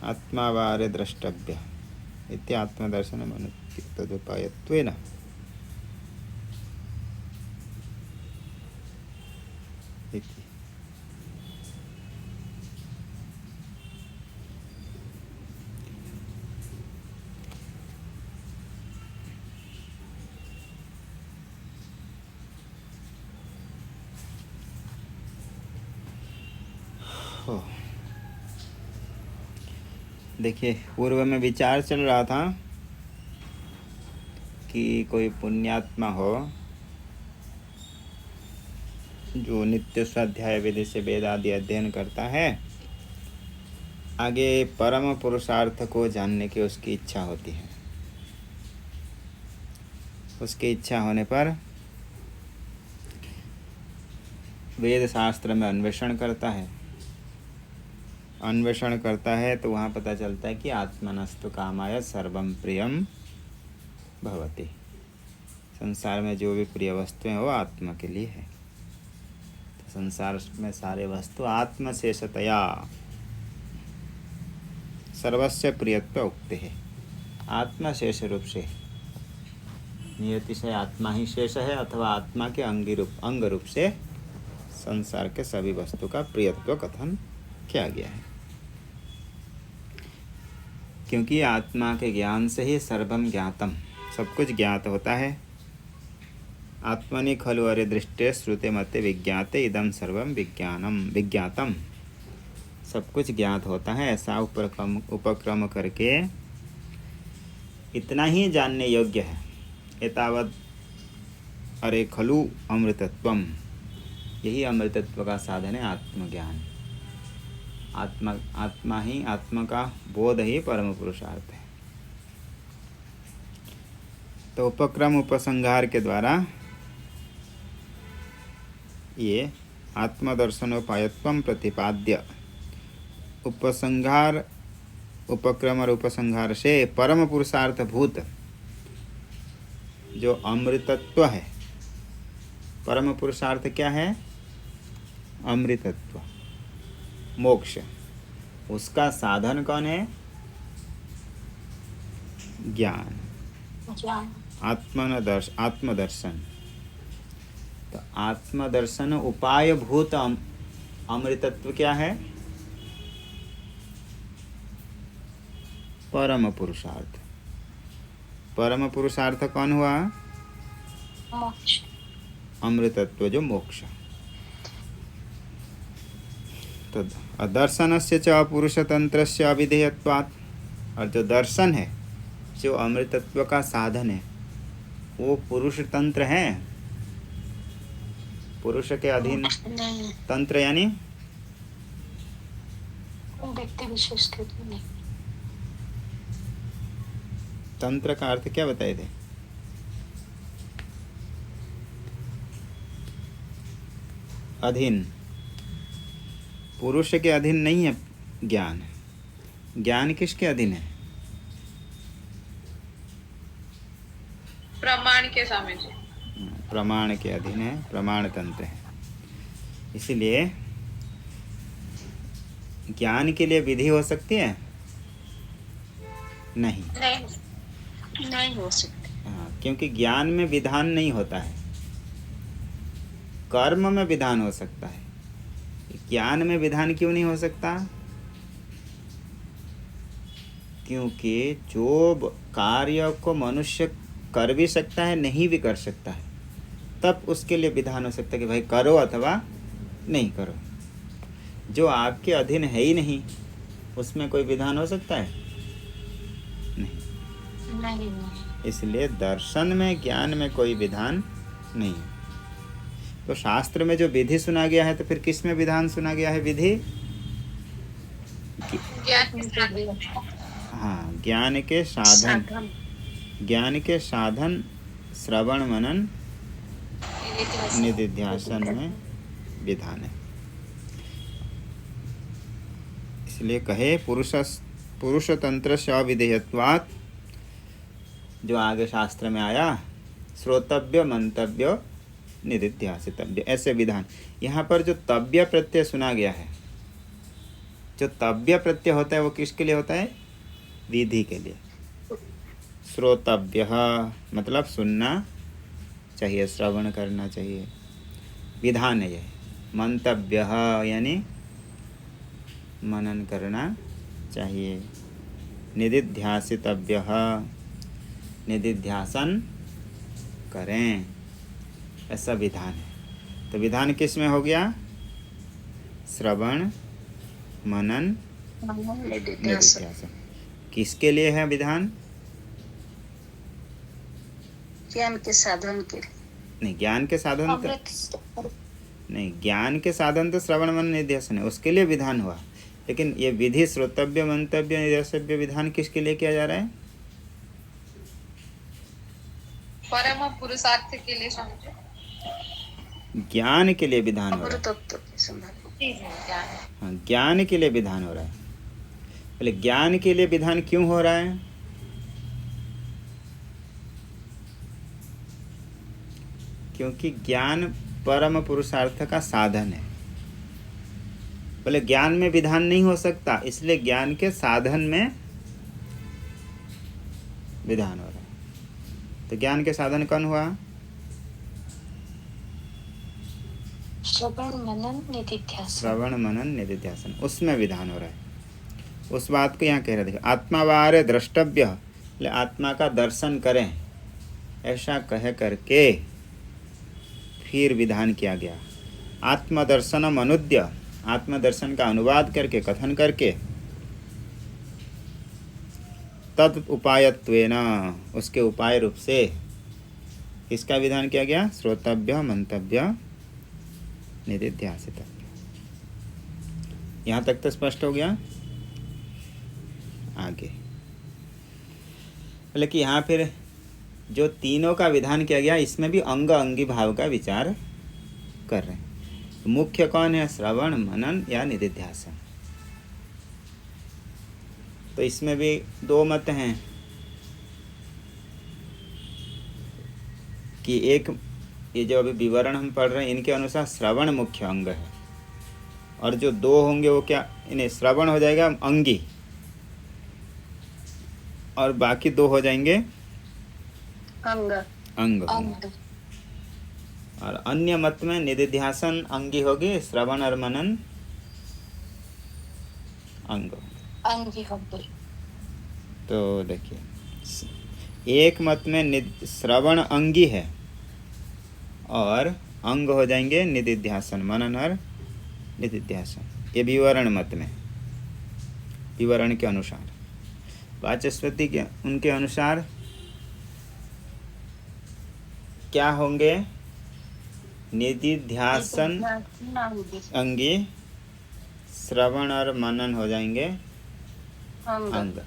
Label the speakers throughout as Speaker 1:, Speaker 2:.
Speaker 1: आत्मा वारे द्रष्टव्य इति आत्मदर्शनम् अनुक्ति तदुपायत्वेन इति। देखिए, पूर्व में विचार चल रहा था कि कोई पुण्यात्मा हो जो नित्य स्वाध्याय विधि से वेद आदि अध्ययन करता है, आगे परम पुरुषार्थ को जानने की उसकी इच्छा होती है। उसकी इच्छा होने पर वेद शास्त्र में अन्वेषण करता है। अन्वेषण करता है तो वहाँ पता चलता है कि आत्मनस्तु कामाय सर्वम प्रियम भवति। संसार में जो भी प्रिय वस्तुएं हो आत्मा के लिए है। तो संसार में सारे वस्तु आत्मशेषतया सर्वस्य प्रियत्व उक्ते है। आत्मा शेष रूप से, नियति से आत्मा ही शेष है अथवा आत्मा के अंग रूप से संसार के सभी वस्तु का प्रियत्व कथन किया गया है। क्योंकि आत्मा के ज्ञान से ही सर्वम ज्ञातम, सब कुछ ज्ञात होता है। आत्मनि खलु अरे दृष्टे श्रुते मते विज्ञाते इदम सर्वम विज्ञानम विज्ञातम, सब कुछ ज्ञात होता है। ऐसा उपक्रम करके इतना ही जानने योग्य है। एतावत् अरे खलु अमृतत्वम, यही अमृतत्व का साधन है आत्मज्ञान। आत्मा ही, आत्मा का बोध ही परम पुरुषार्थ है। तो उपक्रम उपसंहार के द्वारा ये आत्मदर्शनोपायत्वम प्रतिपाद्य, उपसंहार, उपक्रम और उपसंहार से परम पुरुषार्थ भूत जो अमृतत्व है। परम पुरुषार्थ क्या है? अमृतत्व, मोक्ष। उसका साधन कौन है? ज्ञान, आत्मदर्शन। तो आत्मदर्शन उपाय भूत अमृतत्व क्या है? परम पुरुषार्थ। परम पुरुषार्थ कौन हुआ?
Speaker 2: मोक्ष।
Speaker 1: अमृतत्व जो मोक्ष। तो दर्शनस्य च पुरुषतंत्रस्य अविधेयत्वात्, और जो दर्शन है, जो अमृतत्व का साधन है, वो पुरुष तंत्र है। पुरुष के अधीन तंत्र यानी
Speaker 2: व्यक्ति विशेष के नहीं।
Speaker 1: तंत्र का अर्थ क्या बताए थे? अधीन। पुरुष के अधीन नहीं है ज्ञान। ज्ञान किसके अधीन है?
Speaker 2: प्रमाण के सामने जी।
Speaker 1: प्रमाण के अधीन है, प्रमाण तंत्र है। इसीलिए ज्ञान के लिए विधि हो सकती है? नहीं
Speaker 2: हो सकती।
Speaker 1: हाँ, क्योंकि ज्ञान में विधान नहीं होता है, कर्म में विधान हो सकता है। ज्ञान में विधान क्यों नहीं हो सकता? क्योंकि जो कार्य को मनुष्य कर भी सकता है, नहीं भी कर सकता है, तब उसके लिए विधान हो सकता है कि भाई करो अथवा नहीं करो। जो आपके अधीन है ही नहीं, उसमें कोई विधान हो सकता है? नहीं। इसलिए दर्शन में, ज्ञान में कोई विधान नहीं है। तो शास्त्र में जो विधि सुना गया है, तो फिर किस में विधान सुना गया है? विधि हाँ, ज्ञान के साधन, ज्ञान के साधन श्रवण मनन निधिध्यासन में विधान है। इसलिए कहे पुरुष तंत्र से अविधेयत्वात्, जो आगे शास्त्र में आया, श्रोतव्य मंतव्य निधिध्यासितव्य, ऐसे विधान। यहाँ पर जो तव्य प्रत्यय सुना गया है, जो तव्य प्रत्यय होता है वो किसके लिए होता है? विधि के लिए। श्रोतव्य मतलब सुनना चाहिए, श्रवण करना चाहिए, विधान है यह। मंतव्य यानी मनन करना चाहिए। निदिध्यासितव्य निदिध्यासन करें, ऐसा विधान है। तो विधान किस में हो गया? श्रवण मनन निदिध्यासन। किसके लिए है विधान?
Speaker 2: ज्ञान के साधन के लिए।
Speaker 1: नहीं, ज्ञान के साधन तो
Speaker 2: अमृत
Speaker 1: नहीं, ज्ञान के साधन तो श्रवण मनन निधिध्यासन है, उसके लिए विधान हुआ। लेकिन ये विधि श्रोतव्य मंतव्य निधिध्यासव्य विधान किसके लिए किया जा रहा है?
Speaker 2: परम पुरुषार्थ के लिए समझो।
Speaker 1: ज्ञान के लिए विधान हो रहा है।
Speaker 2: तत्व के संबंध।
Speaker 1: हाँ, ज्ञान के लिए विधान हो रहा है। पहले ज्ञान के लिए विधान क्यों हो रहा है? क्योंकि ज्ञान परम पुरुषार्थ का साधन है। बोले ज्ञान में विधान नहीं हो सकता, इसलिए ज्ञान के साधन में विधान हो रहा है। तो ज्ञान के साधन कौन हुआ?
Speaker 2: श्रवण मनन निधिध्यासन।
Speaker 1: श्रवण मनन निधिध्यासन, उसमें विधान हो रहा है। उस बात को यहाँ कह रहे थे, आत्मावारे द्रष्टव्य, आत्मा का दर्शन करें, ऐसा कह करके फिर विधान किया गया। आत्मदर्शनम अनुद्य, आत्मदर्शन का अनुवाद करके, कथन करके, तद उपायत्वेन, उसके उपाय रूप से इसका विधान किया गया? श्रोतव्य मंतव्य निधिध्यासितव्य। यहाँ तक तो स्पष्ट हो गया। आगे बोले कि यहाँ फिर जो तीनों का विधान किया गया, इसमें भी अंग अंगी भाव का विचार कर रहे हैं। मुख्य कौन है? श्रवण मनन या निधिध्यासन। तो इसमें भी दो मत हैं कि एक, ये जो अभी विवरण हम पढ़ रहे हैं, इनके अनुसार श्रवण मुख्य अंग है, और जो दो होंगे वो क्या, इन्हें श्रवण हो जाएगा अंगी, और बाकी दो हो जाएंगे
Speaker 2: अंग।
Speaker 1: अंग। और अन्य मत में निधिध्यासन अंगी होगी, श्रवण और मनन अंग
Speaker 2: अंगी होगी।
Speaker 1: तो देखिए, एक मत में श्रवण अंगी है और अंग हो जाएंगे निधिध्यासन, मनन और निधिध्यासन। ये विवरण मत में, विवरण के अनुसार। वाचस्पति के उनके अनुसार क्या होंगे? निधिध्यासन अंगी, श्रवण और मनन हो जाएंगे अंग।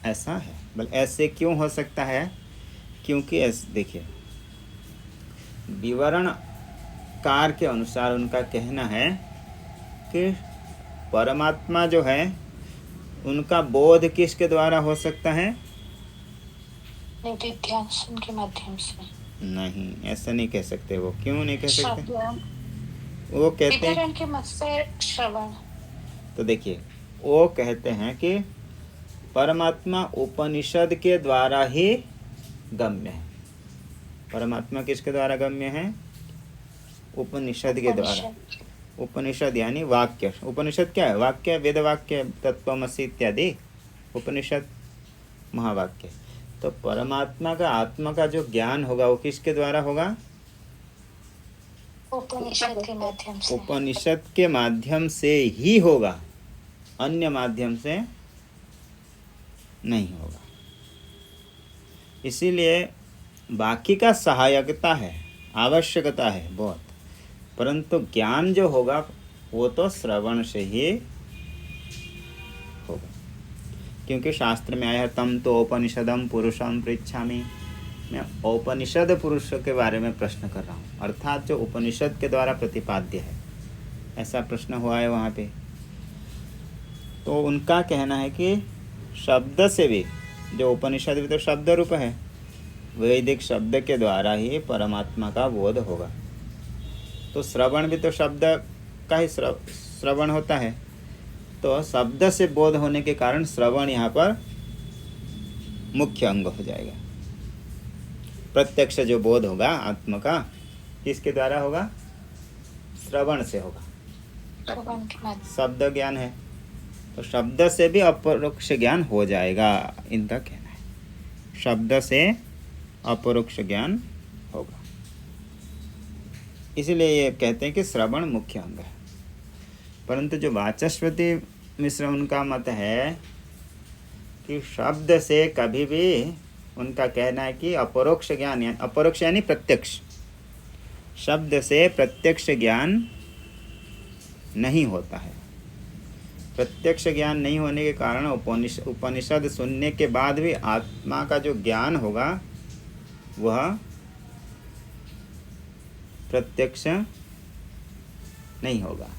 Speaker 1: ऐसा है। बल ऐसे क्यों हो सकता है? क्योंकि ऐसे देखिए, विवरण कार के अनुसार उनका कहना है कि परमात्मा जो है उनका बोध किसके द्वारा हो सकता है?
Speaker 2: निधिध्यासन के माध्यम से।
Speaker 1: नहीं, ऐसा नहीं कह सकते। वो क्यों नहीं कह सकते?
Speaker 2: श्रवण।
Speaker 1: वो कहते हैं,
Speaker 2: विवरण के मत से श्रवण।
Speaker 1: तो देखिए, वो कहते हैं कि परमात्मा उपनिषद के द्वारा ही गम्य है। परमात्मा किसके द्वारा गम्य है? उपनिषद के द्वारा। उपनिषद यानी वाक्य। उपनिषद क्या है? वाक्य, वेद वाक्य, तत्त्वमसि इत्यादि उपनिषद महावाक्य। तो परमात्मा का, आत्मा का जो ज्ञान होगा वो किसके द्वारा होगा?
Speaker 2: उपनिषद के माध्यम से।
Speaker 1: उपनिषद के माध्यम से ही होगा, अन्य माध्यम से नहीं होगा। इसीलिए बाकी का सहायकता है, आवश्यकता है बहुत, परंतु ज्ञान जो होगा वो तो श्रवण से ही होगा। क्योंकि शास्त्र में आया है, तम तो उपनिषदम पुरुषम पृच्छामि। मैं उपनिषद पुरुष के बारे में प्रश्न कर रहा हूँ, अर्थात जो उपनिषद के द्वारा प्रतिपाद्य है, ऐसा प्रश्न हुआ है वहाँ पे। तो उनका कहना है कि शब्द से भी, जो उपनिषद भी तो शब्द रूप है, वैदिक शब्द के द्वारा ही परमात्मा का बोध होगा। तो श्रवण भी तो शब्द का ही श्रवण होता है। तो शब्द से बोध होने के कारण श्रवण यहाँ पर मुख्य अंग हो जाएगा। प्रत्यक्ष जो बोध होगा आत्मा का किसके द्वारा होगा? श्रवण से होगा। शब्द ज्ञान है तो शब्द से भी अपरोक्ष ज्ञान हो जाएगा, इनका कहना है। शब्द से अपरोक्ष ज्ञान होगा, इसलिए ये कहते हैं कि श्रवण मुख्य अंग है। परंतु जो वाचस्पति मिश्र उनका मत है कि शब्द से कभी भी, उनका कहना है कि अपरोक्ष ज्ञान, अपरोक्ष यानी प्रत्यक्ष, शब्द से प्रत्यक्ष ज्ञान नहीं होता है। प्रत्यक्ष ज्ञान नहीं होने के कारण उपनिषद सुनने के बाद भी आत्मा का जो ज्ञान होगा वह प्रत्यक्ष नहीं होगा।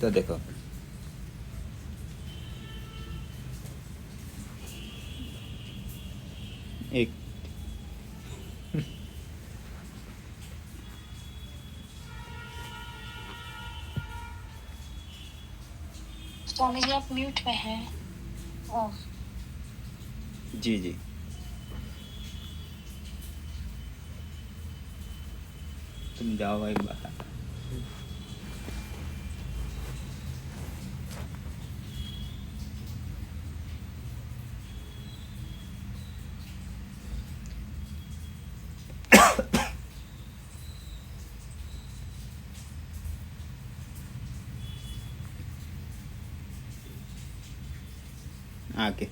Speaker 1: तो देखो एक
Speaker 3: स्वामी जी आप म्यूट में हैं।
Speaker 1: जी जी तुम जाओ एक बात। आके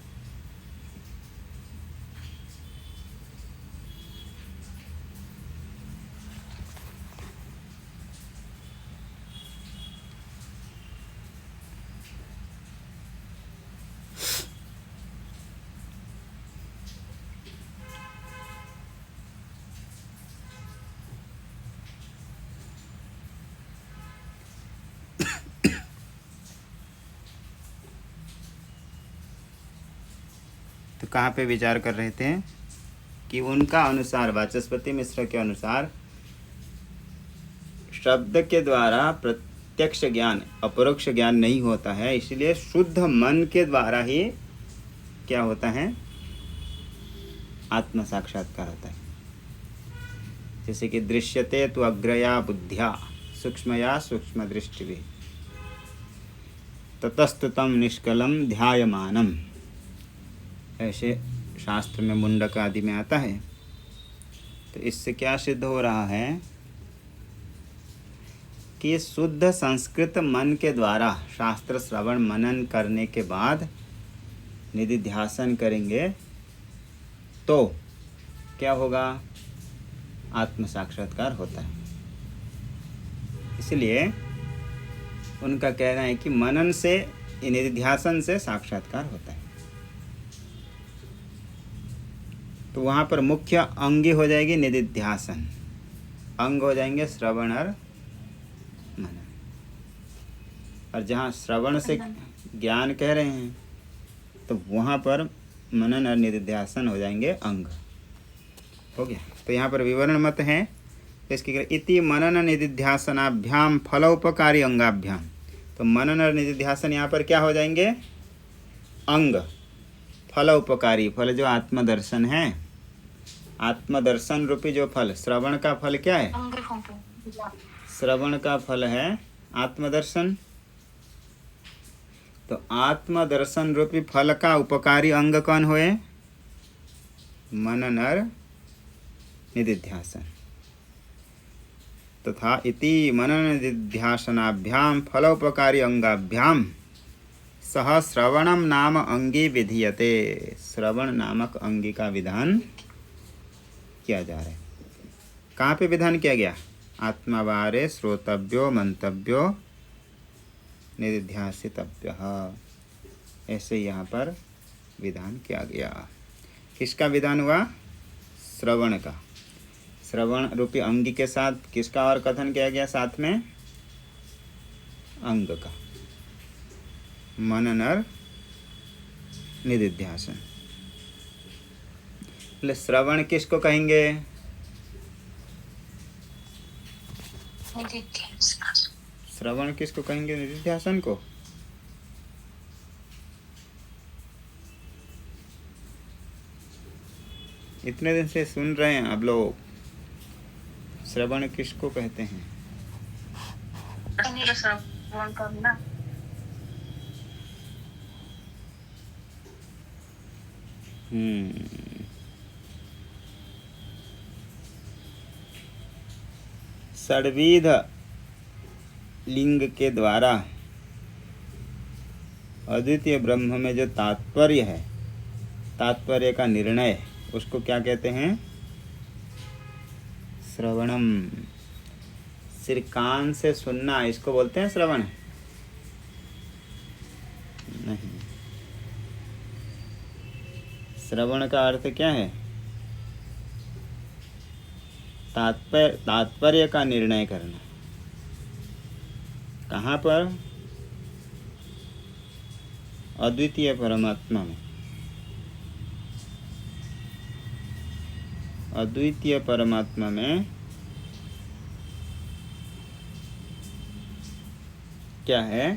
Speaker 1: तो कहाँ पे विचार कर रहे थे कि उनका अनुसार, वाचस्पति मिश्र के अनुसार, शब्द के द्वारा प्रत्यक्ष ज्ञान, अपरोक्ष ज्ञान नहीं होता है, इसलिए शुद्ध मन के द्वारा ही क्या होता है? आत्म साक्षात्कार होता है। जैसे कि दृश्यते तो अग्रया बुद्ध्या सूक्ष्मया सूक्ष्म दृष्टि भी ततस्तु तम निष्कलम ध्यायमानम, ऐसे शास्त्र में मुंडक आदि में आता है। तो इससे क्या सिद्ध हो रहा है कि शुद्ध संस्कृत मन के द्वारा शास्त्र श्रवण मनन करने के बाद निधिध्यासन करेंगे तो क्या होगा? आत्म साक्षात्कार होता है। इसलिए उनका कहना है कि मनन से, निधिध्यासन से साक्षात्कार होता है। तो वहाँ पर मुख्य अंगी हो जाएगी निधिध्यासन, अंग हो जाएंगे श्रवण और मनन। और जहाँ श्रवण से ज्ञान कह रहे हैं तो वहाँ पर मनन और निधिध्यासन हो जाएंगे अंग। हो गया। तो यहाँ पर विवरण मत है इसकी, इति मनन निधिध्यासनाभ्याम फलोपकारी अंगाभ्याम। तो मनन और निधिध्यासन यहाँ पर क्या हो जाएंगे? अंग। फल उपकारी, फल जो आत्मदर्शन है, आत्मदर्शन रूपी जो फल, श्रवण का फल क्या है? श्रवण का फल है आत्मदर्शन। तो आत्मदर्शन रूपी फल का उपकारी अंग कौन हुए? मनन और निधिध्यासन। तथा इति मनन निधिध्यासनाभ्याम फलोपकारी अंगाभ्याम सह श्रवणम नाम अंगी विधीयते। श्रवण नामक अंगी का विधान किया जा रहा है। कहाँ पे विधान किया गया? आत्मावारे श्रोतव्यो मंतव्यो निधिध्यासितव्य, ऐसे यहाँ पर विधान किया गया। किसका विधान हुआ? श्रवण का। श्रवण रूपी अंगी के साथ किसका और कथन किया गया? साथ में अंग का, मनन और निधिध्यासन। श्रवण किसको कहेंगे? श्रवण किसको कहेंगे? निधिध्यासन को। इतने दिन से सुन रहे हैं अब लोग, श्रवण किसको कहते हैं?
Speaker 3: श्रवण करना।
Speaker 1: षड्विध लिंग के द्वारा अद्वितीय ब्रह्म में जो तात्पर्य है, तात्पर्य का निर्णय, उसको क्या कहते हैं? श्रवणम। सिर कान से सुनना, इसको बोलते हैं श्रवण? नहीं। श्रवण का अर्थ क्या है? तात्पर्य का निर्णय करना। कहाँ पर? अद्वितीय परमात्मा में। अद्वितीय परमात्मा में क्या है?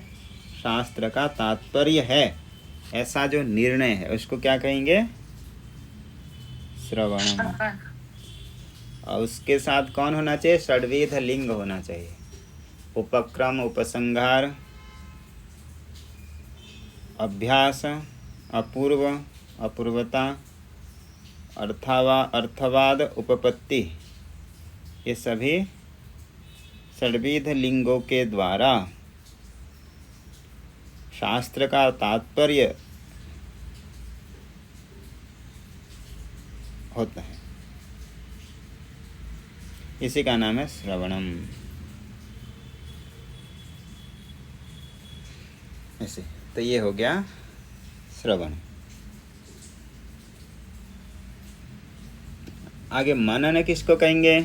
Speaker 1: शास्त्र का तात्पर्य है, ऐसा जो निर्णय है उसको क्या कहेंगे? श्रवण। और उसके साथ कौन होना चाहिए? षड्विध लिंग होना चाहिए। उपक्रम, उपसंहार, अभ्यास, अपूर्व, अपूर्वता, अर्थवाद, उपपत्ति, ये सभी षड्विध लिंगों के द्वारा शास्त्र का तात्पर्य होता है। इसी का नाम है श्रवणम। ऐसे तो ये हो गया श्रवण। आगे मनन किसको कहेंगे?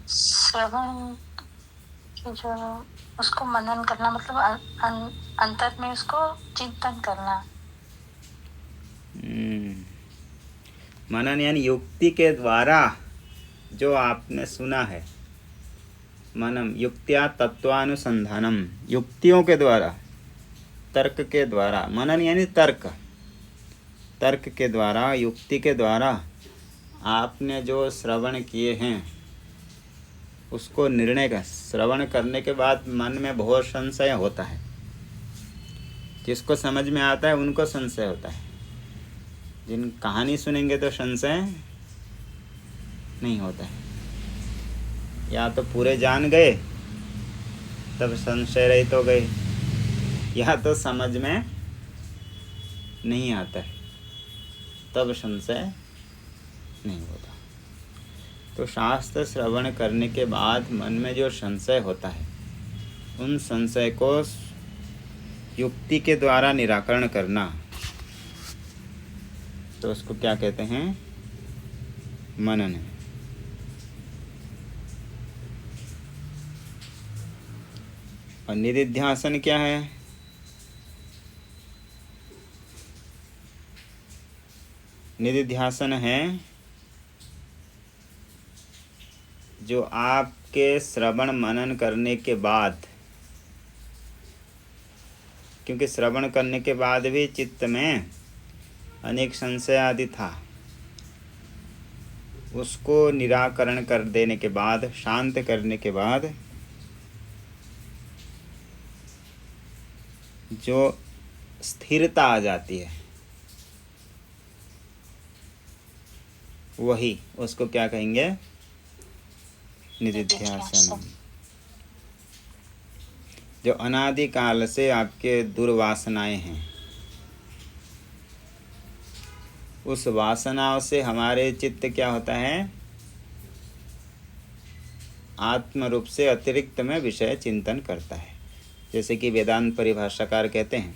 Speaker 3: श्रवण जो उसको मनन करना, मतलब अंतर में उसको चिंतन करना।
Speaker 1: मनन यानी युक्ति के द्वारा जो आपने सुना है। मनम युक्त्या तत्वानुसंधानम, युक्तियों के द्वारा, तर्क के द्वारा। मनन यानी तर्क, तर्क के द्वारा, युक्ति के द्वारा आपने जो श्रवण किए हैं उसको निर्णय का। श्रवण करने के बाद मन में बहुत संशय होता है। जिसको समझ में आता है उनको संशय होता है। जिन कहानी सुनेंगे तो संशय नहीं होता है। या तो पूरे जान गए तब संशय रहित हो गए, या तो समझ में नहीं आता है तब संशय नहीं होता। तो शास्त्र श्रवण करने के बाद मन में जो संशय होता है, उन संशय को युक्ति के द्वारा निराकरण करना, तो उसको क्या कहते हैं? मनन। और निधिध्यासन क्या है? निधिध्यासन है जो आपके श्रवण मनन करने के बाद, क्योंकि श्रवण करने के बाद भी चित्त में अनेक संशय आदि था, उसको निराकरण कर देने के बाद, शांत करने के बाद जो स्थिरता आ जाती है, वही उसको क्या कहेंगे? निधिध्यासन। जो अनादि काल से आपके दुर्वासनाएं हैं, उस वासनाओं से हमारे चित्त क्या होता है? आत्म रूप से अतिरिक्त में विषय चिंतन करता है। जैसे कि वेदांत परिभाषाकार कहते हैं,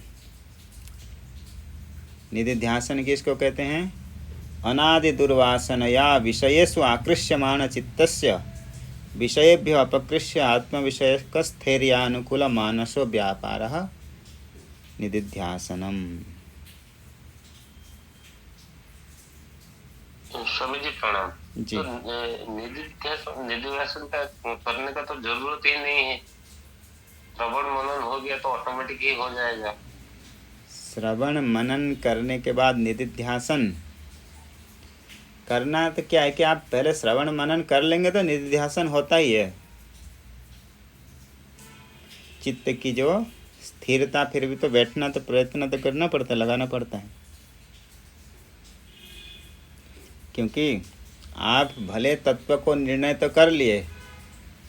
Speaker 1: निधिध्यासन किसको कहते हैं? अनादि दुर्वासनया विषयेषु आकृष्यमाण चित्तस्य विषयेभ्यो अपकृष्य आत्मविषयकस्थैर्यानुकूल मानसो व्यापारः निधिध्यासनम।
Speaker 4: स्वामी जी प्रणाम।
Speaker 1: जी।
Speaker 4: तो निधिध्यासन का करने का तो जरूरत ही नहीं है, श्रवण मनन हो गया तो ऑटोमेटिक ही हो जाएगा।
Speaker 1: श्रवण मनन करने के बाद निधिध्यासन करना तो क्या है कि आप पहले श्रवण मनन कर लेंगे तो निधिध्यासन होता ही है। चित्त की जो स्थिरता, फिर भी तो बैठना तो प्रयत्न तो करना पड़ता है, लगाना पड़ता है। क्योंकि आप भले तत्व को निर्णय तो कर लिए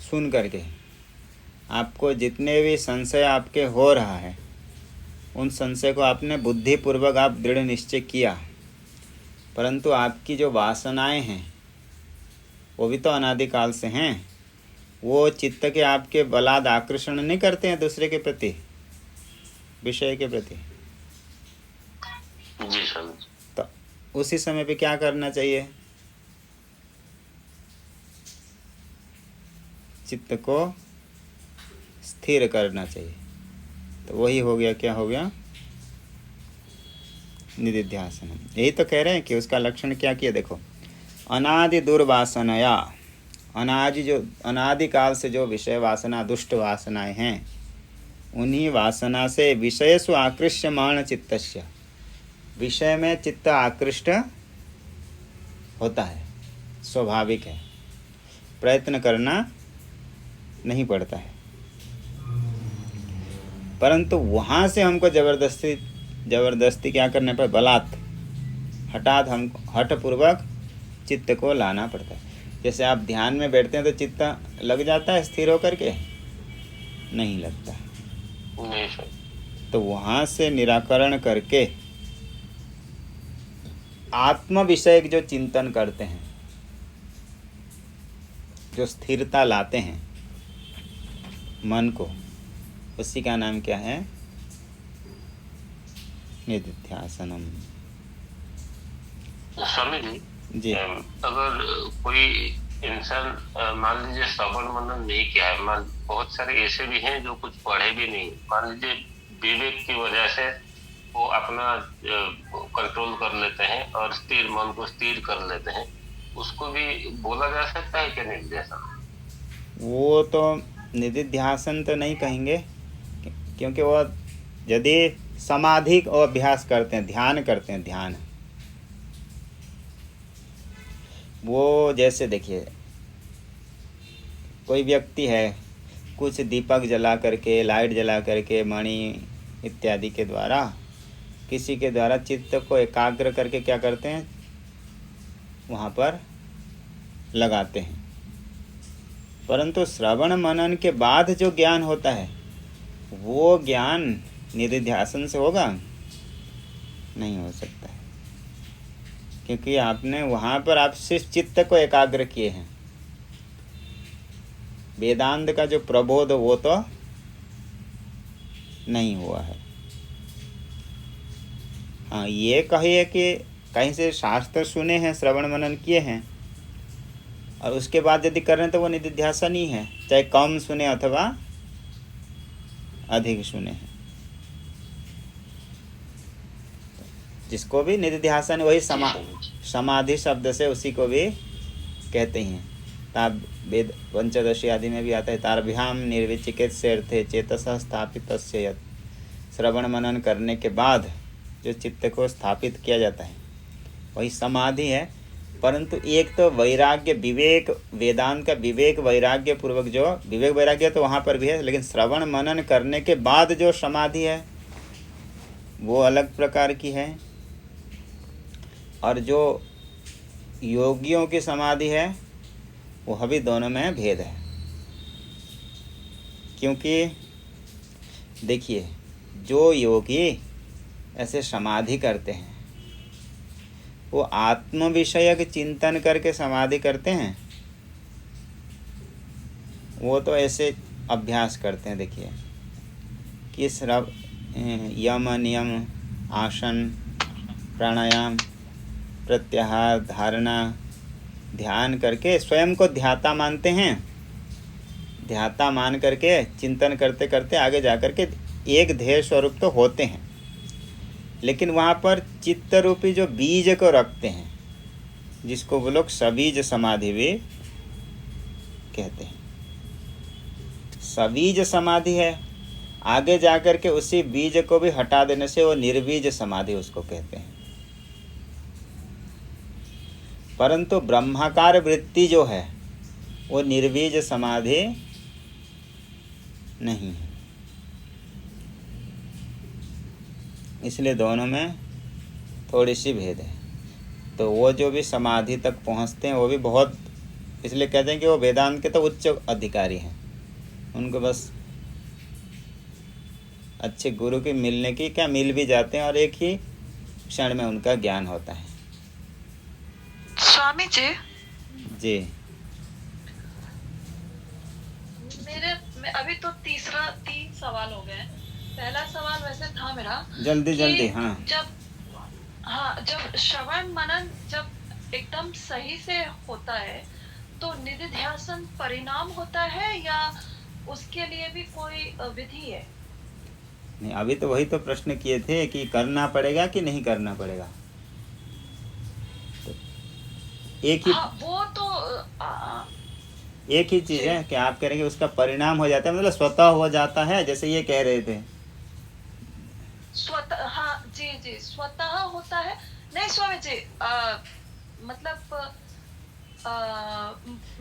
Speaker 1: सुन करके, आपको जितने भी संशय आपके हो रहा है उन संशय को आपने बुद्धिपूर्वक आप दृढ़ निश्चय किया, परंतु आपकी जो वासनाएं हैं वो भी तो अनादिकाल से हैं। वो चित्त के आपके बलाद आकर्षण नहीं करते हैं दूसरे के प्रति, विषय के प्रति।
Speaker 4: जी स्वामी।
Speaker 1: तो उसी समय पे क्या करना चाहिए? चित्त को स्थिर करना चाहिए। तो वही हो गया, क्या हो गया? निधिध्यासन। यही तो कह रहे हैं कि उसका लक्षण क्या किया, देखो। अनादि दुर्वासनया, अनादिकाल से जो विषय वासना, दुष्ट वासनाएं हैं, उन्हीं वासना से विषयसु आकृष्यमाण चित्तस्य, विषय में चित्त आकृष्ट होता है, स्वाभाविक है, प्रयत्न करना नहीं पड़ता है। परंतु वहाँ से हमको जबरदस्ती क्या करने पर, बलात्, हठात हमको हठपूर्वक चित्त को लाना पड़ता है। जैसे आप ध्यान में बैठते हैं तो चित्त लग जाता है स्थिर होकर के? नहीं लगता।
Speaker 4: नहीं सर।
Speaker 1: तो वहाँ से निराकरण करके आत्म विषय जो चिंतन करते हैं, जो स्थिरता लाते हैं मन को, उसी का नाम क्या है? निधिध्यासनम।
Speaker 4: स्वामी जी, अगर कोई इंसान मान लीजिए श्रवण मनन नहीं किया है, बहुत सारे ऐसे भी हैं जो कुछ पढ़े भी नहीं, मान लीजिए विवेक की वजह से वो अपना कंट्रोल कर लेते हैं और स्थिर मन को स्थिर कर लेते हैं, उसको भी बोला जा सकता है क्या निधिध्यासन?
Speaker 1: वो तो निधिध्यासन तो नहीं कहेंगे, क्योंकि वो यदि समाधि और अभ्यास करते हैं, ध्यान करते हैं, ध्यान, वो जैसे देखिए कोई व्यक्ति है, कुछ दीपक जला करके, लाइट जला करके, मणि इत्यादि के द्वारा, किसी के द्वारा चित्त को एकाग्र करके क्या करते हैं, वहाँ पर लगाते हैं। परंतु श्रवण मनन के बाद जो ज्ञान होता है, वो ज्ञान निधिध्यासन से होगा? नहीं हो सकता है, क्योंकि आपने वहाँ पर आप सिर्फ चित्त को एकाग्र किए हैं। वेदांत का जो प्रबोध वो तो नहीं हुआ है। हाँ, ये कहिए कि कहीं से शास्त्र सुने हैं, श्रवण मनन किए हैं, और उसके बाद यदि कर रहे हैं तो वो निधिध्यासन ही है, चाहे कम सुने अथवा अधिक सुने हैं। जिसको भी निधिध्यासन, वही समाधि शब्द से उसी को भी कहते हैं। ताब वेद पंचदशी आदि में भी आता है, तारभ्याम निर्विचिकित से अर्थे चेतस स्थापित यत्। श्रवण मनन करने के बाद जो चित्त को स्थापित किया जाता है वही समाधि है। परंतु एक तो वैराग्य, विवेक, वेदांत का विवेक वैराग्य पूर्वक, जो विवेक वैराग्य तो वहाँ पर भी है, लेकिन श्रवण मनन करने के बाद जो समाधि है वो अलग प्रकार की है। और जो योगियों की समाधि है वो अभी दोनों में भेद है। क्योंकि देखिए, जो योगी ऐसे समाधि करते हैं वो आत्म विषयक चिंतन करके समाधि करते हैं, वो तो ऐसे अभ्यास करते हैं। देखिए किस यम नियम, आसन, प्राणायाम, प्रत्याहार, धारणा, ध्यान करके स्वयं को ध्याता मानते हैं। ध्याता मान करके चिंतन करते करते आगे जा कर के एक ध्येय स्वरूप तो होते हैं, लेकिन वहाँ पर चित्त रूपी जो बीज को रखते हैं, जिसको वो लोग सबीज समाधि भी कहते हैं। सबीज समाधि है, आगे जाकर के उसी बीज को भी हटा देने से वो निर्बीज समाधि उसको कहते हैं। परंतु ब्रह्माकार वृत्ति जो है वो निर्बीज समाधि नहीं है। इसलिए दोनों में थोड़ी सी भेद है। तो वो जो भी समाधि तक पहुंचते हैं वो भी बहुत, इसलिए कहते हैं कि वो वेदांत के तो उच्च अधिकारी हैं। उनको बस अच्छे गुरु के मिलने की क्या, मिल भी जाते हैं और एक ही क्षण में उनका ज्ञान होता है।
Speaker 2: स्वामी जी,
Speaker 1: जी
Speaker 2: मैं अभी तो 3 सवाल हो गए। पहला सवाल वैसे था मेरा,
Speaker 1: जल्दी जल्दी। हाँ,
Speaker 2: जब श्रवण मनन जब एकदम सही से होता है तो निधिध्यासन परिणाम होता है या उसके लिए भी कोई विधि है?
Speaker 1: नहीं, अभी तो वही तो प्रश्न किए थे कि करना पड़ेगा कि नहीं करना पड़ेगा। तो एक ही
Speaker 2: वो तो
Speaker 1: एक ही चीज है कि आप कह रहे हैं कि उसका परिणाम हो जाता है, मतलब स्वतः हो जाता है, जैसे ये कह रहे थे
Speaker 2: स्वतः। हाँ जी जी, स्वतः होता है। नहीं स्वामी जी, मतलब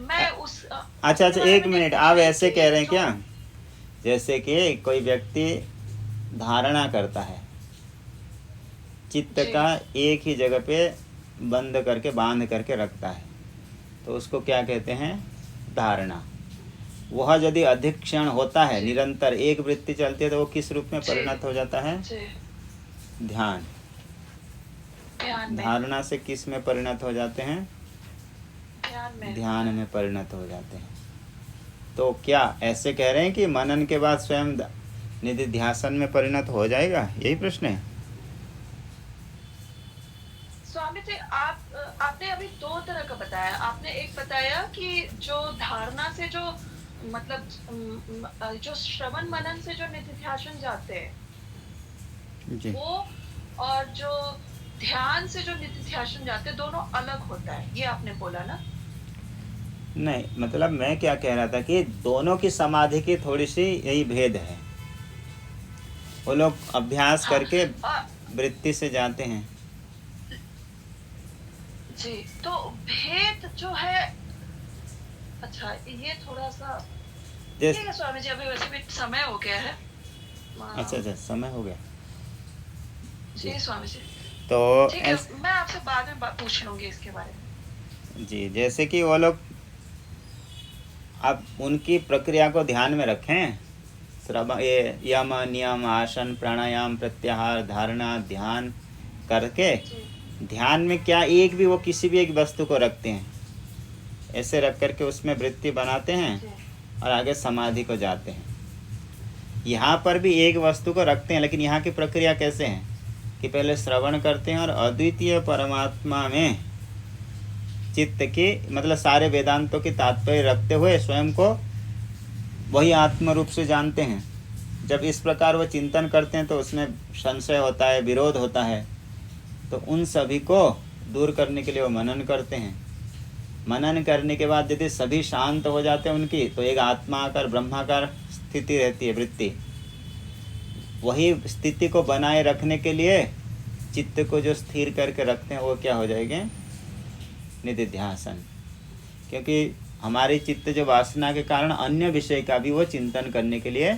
Speaker 2: मैं उस
Speaker 1: अच्छा, एक मिनट, आप ऐसे कह रहे हैं क्या, जैसे कि कोई व्यक्ति धारणा करता है, चित्त का एक ही जगह पे बंद करके बांध करके रखता है, तो उसको क्या कहते हैं, धारणा। वह यदि अधिक क्षण होता है, निरंतर एक वृत्ति चलती है, तो वो किस रूप में परिणत हो जाता है, ध्यान। धारणा से किस में परिणत हो जाते हैं, ध्यान में परिणत हो जाते हैं। तो क्या ऐसे कह रहे हैं कि मनन के बाद स्वयं निधिध्यासन में परिणत हो जाएगा, यही प्रश्न है?
Speaker 2: स्वामी जी, आपने अभी 2 तरह का बताया। आपने एक बताया कि जो धारणा से जो मतलब जो श्रवण मनन से जो निधिध्यासन जाते हैं वो, और जो ध्यान से जो निधिध्यासन जाते हैं, दोनों अलग होता है, ये आपने बोला ना?
Speaker 1: नहीं, मतलब मैं क्या कह रहा था कि दोनों की समाधि की थोड़ी सी यही भेद है। वो लोग अभ्यास करके वृत्ति से जाते हैं।
Speaker 2: जी, तो भेद जो है, अच्छा ये थोड़ा सा ठीक है स्वामी जी। अभी वैसे भी समय हो गया है।
Speaker 1: अच्छा, समय हो गया
Speaker 2: जी स्वामी जी।
Speaker 1: तो
Speaker 2: ठीक है, मैं आपसे बाद में पूछ लूंगी इसके बारे में।
Speaker 1: जी, जैसे कि वो लोग, आप उनकी प्रक्रिया को ध्यान में रखें। ये यम नियम आसन प्राणायाम प्रत्याहार धारणा ध्यान करके, ध्यान में क्या एक भी वो किसी भी एक वस्तु को रखते हैं, ऐसे रख करके उसमें वृत्ति बनाते हैं और आगे समाधि को जाते हैं। यहाँ पर भी एक वस्तु को रखते हैं, लेकिन यहाँ की प्रक्रिया कैसे है कि पहले श्रवण करते हैं और अद्वितीय परमात्मा में चित्त की, मतलब सारे वेदांतों की तात्पर्य रखते हुए स्वयं को वही आत्म रूप से जानते हैं। जब इस प्रकार वो चिंतन करते हैं तो उसमें संशय होता है, विरोध होता है, तो उन सभी को दूर करने के लिए वो मनन करते हैं। मनन करने के बाद यदि सभी शांत हो जाते हैं उनकी, तो एक आत्माकार ब्रह्माकार स्थिति रहती है, वृत्ति। वही स्थिति को बनाए रखने के लिए चित्त को जो स्थिर करके रखते हैं वो क्या हो जाएंगे, निधिध्यासन। क्योंकि हमारी चित्त जो वासना के कारण अन्य विषय का भी वो चिंतन करने के लिए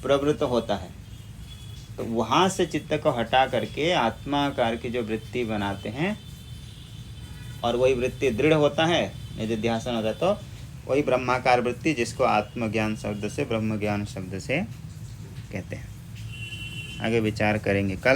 Speaker 1: प्रवृत्त होता है, तो वहाँ से चित्त को हटा करके आत्माकार की जो वृत्ति बनाते हैं और वही वृत्ति दृढ़ होता है, निधिध्यासन होता है, तो वही ब्रह्माकार वृत्ति, जिसको आत्मज्ञान शब्द से, ब्रह्म ज्ञान शब्द से कहते हैं। आगे विचार करेंगे कल।